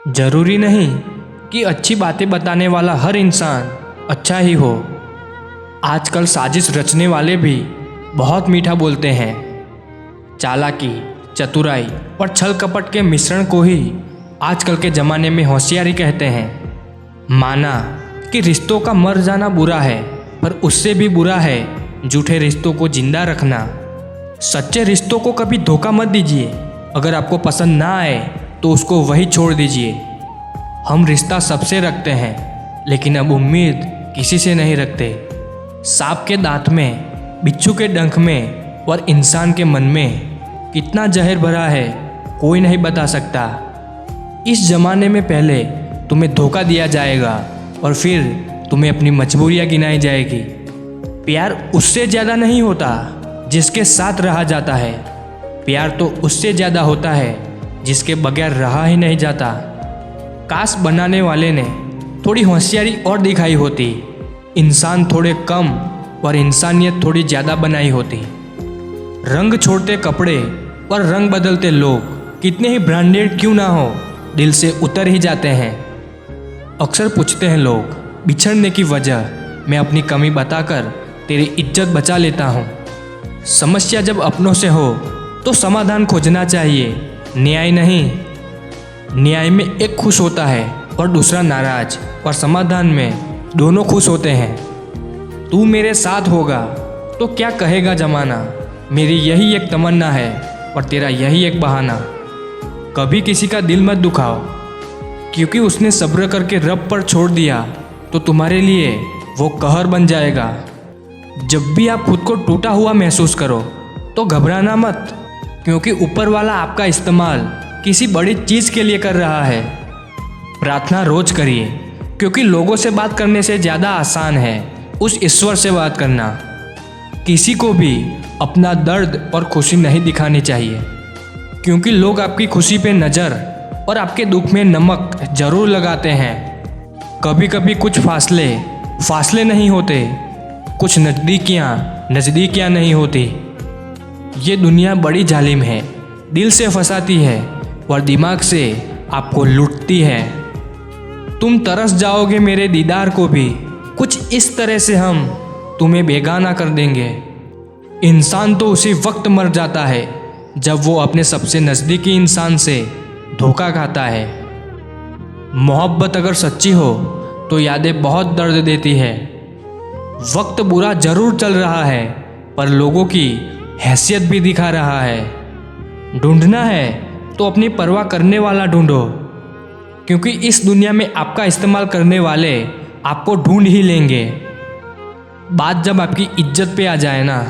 जरूरी नहीं कि अच्छी बातें बताने वाला हर इंसान अच्छा ही हो। आजकल साजिश रचने वाले भी बहुत मीठा बोलते हैं। चालाकी, चतुराई और छल कपट के मिश्रण को ही आजकल के ज़माने में होशियारी कहते हैं। माना कि रिश्तों का मर जाना बुरा है, पर उससे भी बुरा है झूठे रिश्तों को जिंदा रखना। सच्चे रिश्तों को कभी धोखा मत दीजिए। अगर आपको पसंद ना आए तो उसको वही छोड़ दीजिए। हम रिश्ता सबसे रखते हैं, लेकिन अब उम्मीद किसी से नहीं रखते। सांप के दांत में, बिच्छू के डंक में और इंसान के मन में कितना जहर भरा है कोई नहीं बता सकता। इस जमाने में पहले तुम्हें धोखा दिया जाएगा और फिर तुम्हें अपनी मजबूरियां गिनाई जाएगी। प्यार उससे ज़्यादा नहीं होता जिसके साथ रहा जाता है। प्यार तो उससे ज़्यादा होता है जिसके बगैर रहा ही नहीं जाता। काश बनाने वाले ने थोड़ी होशियारी और दिखाई होती, इंसान थोड़े कम और इंसानियत थोड़ी ज़्यादा बनाई होती। रंग छोड़ते कपड़े और रंग बदलते लोग कितने ही ब्रांडेड क्यों ना हो, दिल से उतर ही जाते हैं। अक्सर पूछते हैं लोग बिछड़ने की वजह, मैं अपनी कमी बताकर तेरी इज्जत बचा लेता हूँ। समस्या जब अपनों से हो तो समाधान खोजना चाहिए, न्याय नहीं। न्याय में एक खुश होता है और दूसरा नाराज, और समाधान में दोनों खुश होते हैं। तू मेरे साथ होगा तो क्या कहेगा जमाना, मेरी यही एक तमन्ना है और तेरा यही एक बहाना। कभी किसी का दिल मत दुखाओ, क्योंकि उसने सब्र करके रब पर छोड़ दिया तो तुम्हारे लिए वो कहर बन जाएगा। जब भी आप खुद को टूटा हुआ महसूस करो तो घबराना मत, क्योंकि ऊपर वाला आपका इस्तेमाल किसी बड़ी चीज़ के लिए कर रहा है। प्रार्थना रोज करिए, क्योंकि लोगों से बात करने से ज़्यादा आसान है उस ईश्वर से बात करना। किसी को भी अपना दर्द और खुशी नहीं दिखानी चाहिए, क्योंकि लोग आपकी खुशी पे नज़र और आपके दुख में नमक जरूर लगाते हैं। कभी कभी कुछ फासले नहीं होते, कुछ नज़दीकियाँ नहीं होती। ये दुनिया बड़ी जालिम है, दिल से फंसाती है और दिमाग से आपको लूटती है। तुम तरस जाओगे मेरे दीदार को भी, कुछ इस तरह से हम तुम्हें बेगाना कर देंगे। इंसान तो उसी वक्त मर जाता है जब वो अपने सबसे नज़दीकी इंसान से धोखा खाता है। मोहब्बत अगर सच्ची हो तो यादें बहुत दर्द देती है। वक्त बुरा जरूर चल रहा है, पर लोगों की हैसियत भी दिखा रहा है। ढूंढना है तो अपनी परवाह करने वाला ढूंढो, क्योंकि इस दुनिया में आपका इस्तेमाल करने वाले आपको ढूंढ ही लेंगे। बात जब आपकी इज्जत पे आ जाए ना,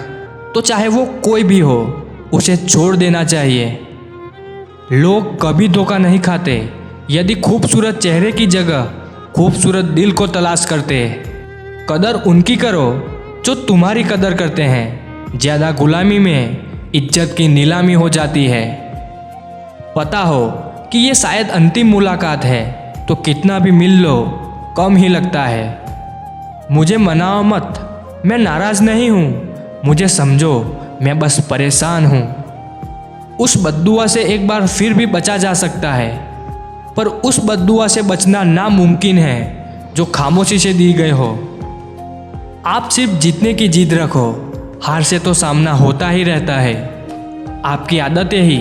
तो चाहे वो कोई भी हो, उसे छोड़ देना चाहिए। लोग कभी धोखा नहीं खाते यदि खूबसूरत चेहरे की जगह खूबसूरत दिल को तलाश करते। कदर उनकी करो जो तुम्हारी कदर करते हैं। ज़्यादा गुलामी में इज्जत की नीलामी हो जाती है। पता हो कि ये शायद अंतिम मुलाकात है, तो कितना भी मिल लो कम ही लगता है। मुझे मनाओ मत, मैं नाराज़ नहीं हूँ। मुझे समझो, मैं बस परेशान हूँ। उस बद्दुआ से एक बार फिर भी बचा जा सकता है, पर उस बद्दुआ से बचना नामुमकिन है जो खामोशी से दी गई हो। आप सिर्फ जीतने की जिद रखो, हार से तो सामना होता ही रहता है। आपकी आदतें ही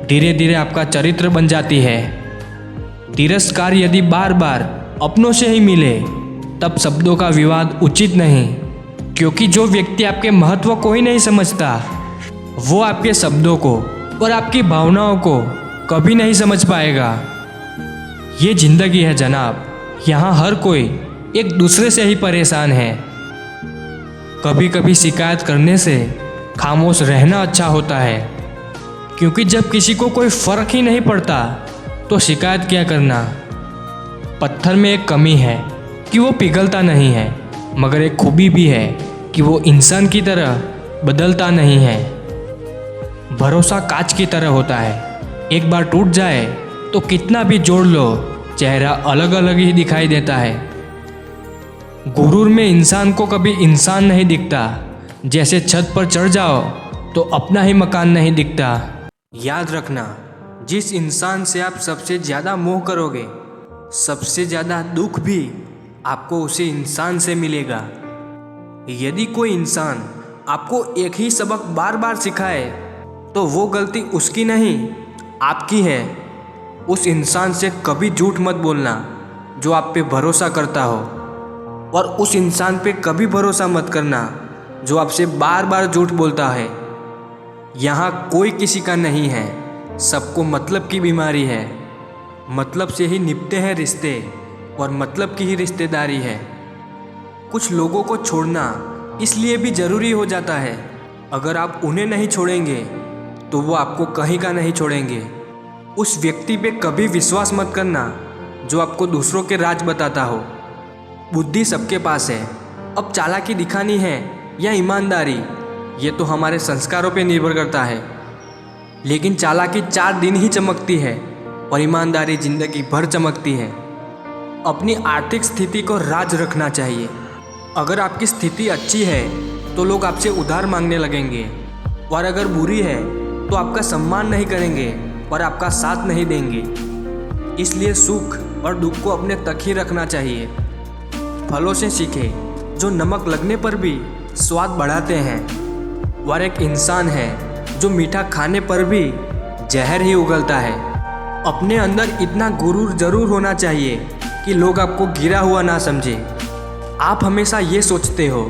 धीरे धीरे आपका चरित्र बन जाती है। तिरस्कार यदि बार बार अपनों से ही मिले, तब शब्दों का विवाद उचित नहीं, क्योंकि जो व्यक्ति आपके महत्व को ही नहीं समझता, वो आपके शब्दों को और आपकी भावनाओं को कभी नहीं समझ पाएगा। ये जिंदगी है जनाब, यहाँ हर कोई एक दूसरे से ही परेशान है। कभी कभी शिकायत करने से खामोश रहना अच्छा होता है, क्योंकि जब किसी को कोई फर्क ही नहीं पड़ता तो शिकायत क्या करना। पत्थर में एक कमी है कि वो पिघलता नहीं है, मगर एक खूबी भी है कि वो इंसान की तरह बदलता नहीं है। भरोसा कांच की तरह होता है, एक बार टूट जाए तो कितना भी जोड़ लो, चेहरा अलग अलग ही दिखाई देता है। गुरूर में इंसान को कभी इंसान नहीं दिखता, जैसे छत पर चढ़ जाओ तो अपना ही मकान नहीं दिखता। याद रखना, जिस इंसान से आप सबसे ज़्यादा मोह करोगे, सबसे ज़्यादा दुख भी आपको उसी इंसान से मिलेगा। यदि कोई इंसान आपको एक ही सबक बार बार सिखाए तो वो गलती उसकी नहीं, आपकी है। उस इंसान से कभी झूठ मत बोलना जो आप पे भरोसा करता हो, और उस इंसान पे कभी भरोसा मत करना जो आपसे बार बार झूठ बोलता है। यहाँ कोई किसी का नहीं है, सबको मतलब की बीमारी है। मतलब से ही निभते हैं रिश्ते, और मतलब की ही रिश्तेदारी है। कुछ लोगों को छोड़ना इसलिए भी ज़रूरी हो जाता है, अगर आप उन्हें नहीं छोड़ेंगे तो वो आपको कहीं का नहीं छोड़ेंगे। उस व्यक्ति पे कभी विश्वास मत करना जो आपको दूसरों के राज बताता हो। बुद्धि सबके पास है, अब चालाकी दिखानी है या ईमानदारी, ये तो हमारे संस्कारों पे निर्भर करता है। लेकिन चालाकी 4 दिन ही चमकती है और ईमानदारी जिंदगी भर चमकती है। अपनी आर्थिक स्थिति को राज रखना चाहिए। अगर आपकी स्थिति अच्छी है तो लोग आपसे उधार मांगने लगेंगे, और अगर बुरी है तो आपका सम्मान नहीं करेंगे और आपका साथ नहीं देंगे। इसलिए सुख और दुख को अपने तक ही रखना चाहिए। फलों से सीखे जो नमक लगने पर भी स्वाद बढ़ाते हैं, और एक इंसान है जो मीठा खाने पर भी जहर ही उगलता है। अपने अंदर इतना गुरूर जरूर होना चाहिए कि लोग आपको गिरा हुआ ना समझे। आप हमेशा ये सोचते हो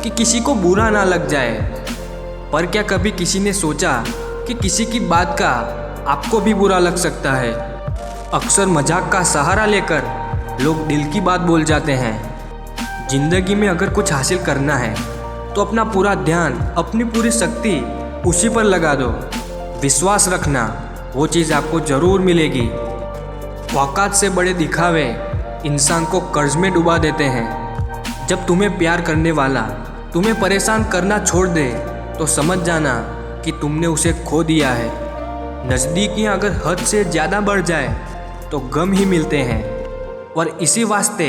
कि किसी को बुरा ना लग जाए, पर क्या कभी किसी ने सोचा कि किसी की बात का आपको भी बुरा लग सकता है। अक्सर मजाक का सहारा लेकर लोग दिल की बात बोल जाते हैं। जिंदगी में अगर कुछ हासिल करना है तो अपना पूरा ध्यान, अपनी पूरी शक्ति उसी पर लगा दो। विश्वास रखना, वो चीज़ आपको ज़रूर मिलेगी। औकात से बड़े दिखावे इंसान को कर्ज में डुबा देते हैं। जब तुम्हें प्यार करने वाला तुम्हें परेशान करना छोड़ दे तो समझ जाना कि तुमने उसे खो दिया है। नज़दीकियाँ अगर हद से ज़्यादा बढ़ जाए तो गम ही मिलते हैं, और इसी वास्ते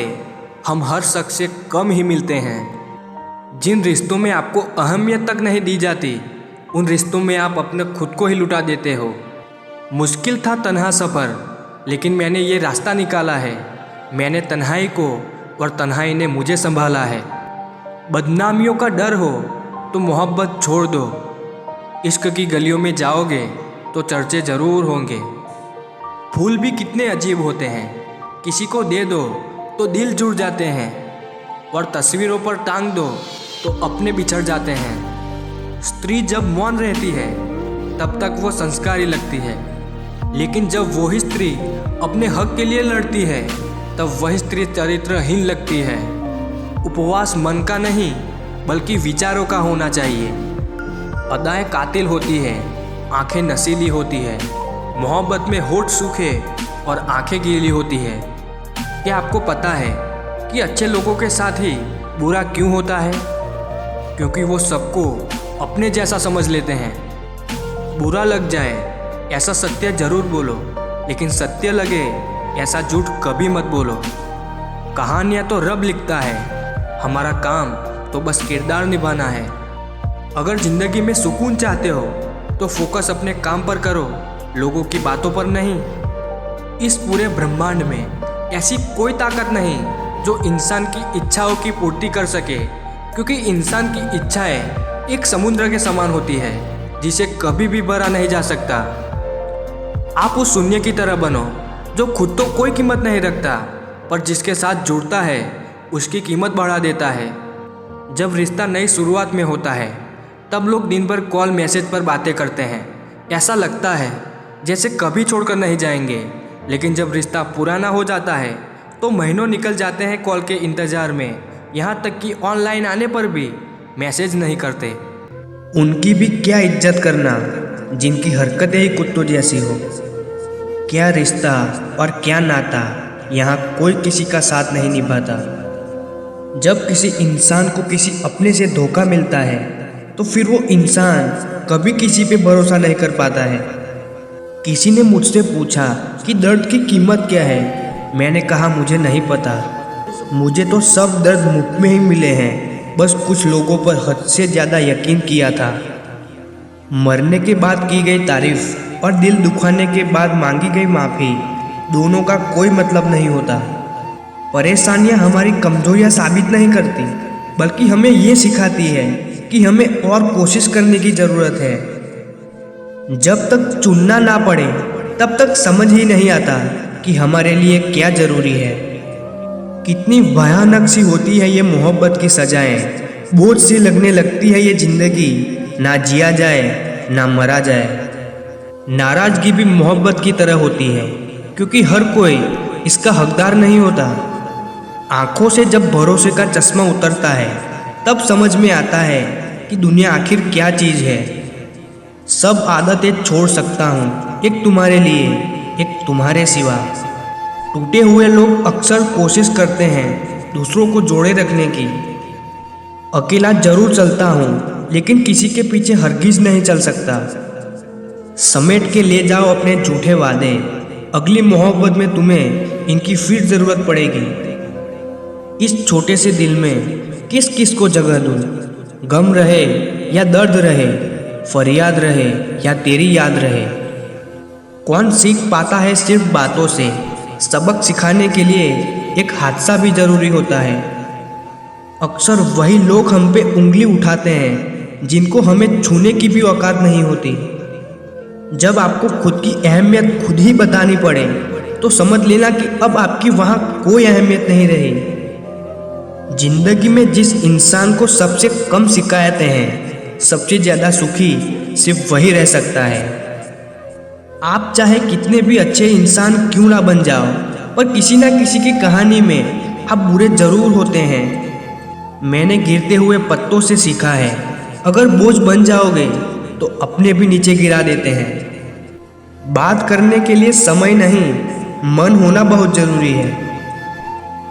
हम हर शख्स से कम ही मिलते हैं। जिन रिश्तों में आपको अहमियत तक नहीं दी जाती, उन रिश्तों में आप अपने खुद को ही लुटा देते हो। मुश्किल था तन्हा सफ़र, लेकिन मैंने ये रास्ता निकाला है। मैंने तन्हाई को और तन्हाई ने मुझे संभाला है। बदनामियों का डर हो तो मोहब्बत छोड़ दो। इश्क की गलियों में जाओगे तो चर्चे ज़रूर होंगे। फूल भी कितने अजीब होते हैं, किसी को दे दो तो दिल जुड़ जाते हैं, और तस्वीरों पर टांग दो तो अपने बिछड़ जाते हैं। स्त्री जब मौन रहती है तब तक वो संस्कारी लगती है, लेकिन जब वही स्त्री अपने हक के लिए लड़ती है तब वही स्त्री चरित्रहीन लगती है। उपवास मन का नहीं बल्कि विचारों का होना चाहिए। अदाएं कातिल होती है, आंखें नशीली होती है। मोहब्बत में होठ सूखे और आंखें गीली होती है। क्या आपको पता है कि अच्छे लोगों के साथ ही बुरा क्यों होता है? क्योंकि वो सबको अपने जैसा समझ लेते हैं। बुरा लग जाए ऐसा सत्य जरूर बोलो, लेकिन सत्य लगे ऐसा झूठ कभी मत बोलो। कहानियाँ तो रब लिखता है, हमारा काम तो बस किरदार निभाना है। अगर ज़िंदगी में सुकून चाहते हो तो फोकस अपने काम पर करो, लोगों की बातों पर नहीं। इस पूरे ब्रह्मांड में ऐसी कोई ताकत नहीं जो इंसान की इच्छाओं की पूर्ति कर सके, क्योंकि इंसान की इच्छाएं एक समुद्र के समान होती है जिसे कभी भी भरा नहीं जा सकता। आप उस शून्य की तरह बनो जो खुद तो कोई कीमत नहीं रखता, पर जिसके साथ जुड़ता है उसकी कीमत बढ़ा देता है। जब रिश्ता नई शुरुआत में होता है तब लोग दिन भर कॉल मैसेज पर बातें करते हैं। ऐसा लगता है जैसे कभी छोड़कर नहीं जाएंगे, लेकिन जब रिश्ता पुराना हो जाता है तो महीनों निकल जाते हैं कॉल के इंतज़ार में। यहाँ तक कि ऑनलाइन आने पर भी मैसेज नहीं करते। उनकी भी क्या इज्जत करना जिनकी हरकतें ही कुत्तों जैसी हो। क्या रिश्ता और क्या नाता, यहाँ कोई किसी का साथ नहीं निभाता। जब किसी इंसान को किसी अपने से धोखा मिलता है तो फिर वो इंसान कभी किसी पे भरोसा नहीं कर पाता है। किसी ने मुझसे पूछा कि दर्द की कीमत क्या है। मैंने कहा मुझे नहीं पता, मुझे तो सब दर्द मुफ्त में ही मिले हैं, बस कुछ लोगों पर हद से ज़्यादा यकीन किया था। मरने के बाद की गई तारीफ और दिल दुखाने के बाद मांगी गई माफ़ी दोनों का कोई मतलब नहीं होता। परेशानियां हमारी कमजोरियां साबित नहीं करती, बल्कि हमें ये सिखाती है कि हमें और कोशिश करने की ज़रूरत है। जब तक चुनना ना पड़े तब तक समझ ही नहीं आता कि हमारे लिए क्या ज़रूरी है। कितनी भयानक सी होती है ये मोहब्बत की सजाएं, बोझ सी लगने लगती है ये ज़िंदगी, ना जिया जाए ना मरा जाए। नाराज़गी भी मोहब्बत की तरह होती है, क्योंकि हर कोई इसका हकदार नहीं होता। आंखों से जब भरोसे का चश्मा उतरता है तब समझ में आता है कि दुनिया आखिर क्या चीज़ है। सब आदतें छोड़ सकता हूँ, एक तुम्हारे लिए, एक तुम्हारे सिवा। टूटे हुए लोग अक्सर कोशिश करते हैं दूसरों को जोड़े रखने की। अकेला जरूर चलता हूँ, लेकिन किसी के पीछे हरगिज़ नहीं चल सकता। समेट के ले जाओ अपने झूठे वादे, अगली मोहब्बत में तुम्हें इनकी फिर ज़रूरत पड़ेगी। इस छोटे से दिल में किस किस को जगह दूँ? गम रहे या दर्द रहे, फरियाद रहे या तेरी याद रहे। कौन सीख पाता है सिर्फ बातों से? सबक सिखाने के लिए एक हादसा भी ज़रूरी होता है। अक्सर वही लोग हम पे उंगली उठाते हैं जिनको हमें छूने की भी औकात नहीं होती। जब आपको खुद की अहमियत खुद ही बतानी पड़े तो समझ लेना कि अब आपकी वहाँ कोई अहमियत नहीं रही। जिंदगी में जिस इंसान को सबसे कम शिकायतें हैं, सबसे ज़्यादा सुखी सिर्फ वही रह सकता है। आप चाहे कितने भी अच्छे इंसान क्यों ना बन जाओ, पर किसी ना किसी की कहानी में आप बुरे जरूर होते हैं। मैंने गिरते हुए पत्तों से सीखा है, अगर बोझ बन जाओगे तो अपने भी नीचे गिरा देते हैं। बात करने के लिए समय नहीं, मन होना बहुत ज़रूरी है।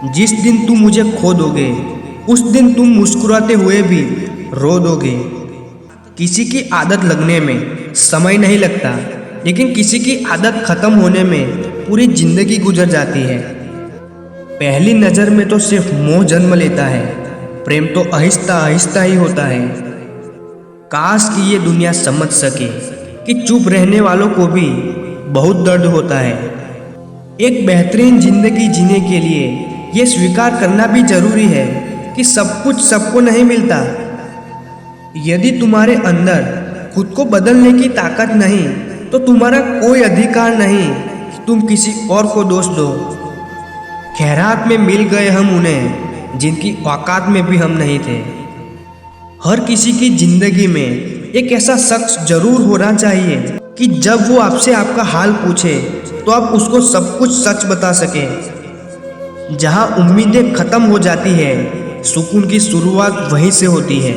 जिस दिन तुम मुझे खो दोगे उस दिन तुम मुस्कुराते हुए भी रो दोगे। किसी की आदत लगने में समय नहीं लगता, लेकिन किसी की आदत खत्म होने में पूरी जिंदगी गुजर जाती है। पहली नज़र में तो सिर्फ मोह जन्म लेता है, प्रेम तो आहिस्ता आहिस्ता ही होता है। काश कि ये दुनिया समझ सके कि चुप रहने वालों को भी बहुत दर्द होता है। एक बेहतरीन जिंदगी जीने के लिए ये स्वीकार करना भी जरूरी है कि सब कुछ सबको नहीं मिलता। यदि तुम्हारे अंदर खुद को बदलने की ताकत नहीं तो तुम्हारा कोई अधिकार नहीं कि तुम किसी और को दोष दो। खैरात में मिल गए हम उन्हें जिनकी औकात में भी हम नहीं थे। हर किसी की जिंदगी में एक ऐसा शख्स जरूर होना चाहिए कि जब वो आपसे आपका हाल पूछे तो आप उसको सब कुछ सच बता सकें। जहाँ उम्मीदें खत्म हो जाती है, सुकून की शुरुआत वहीं से होती है।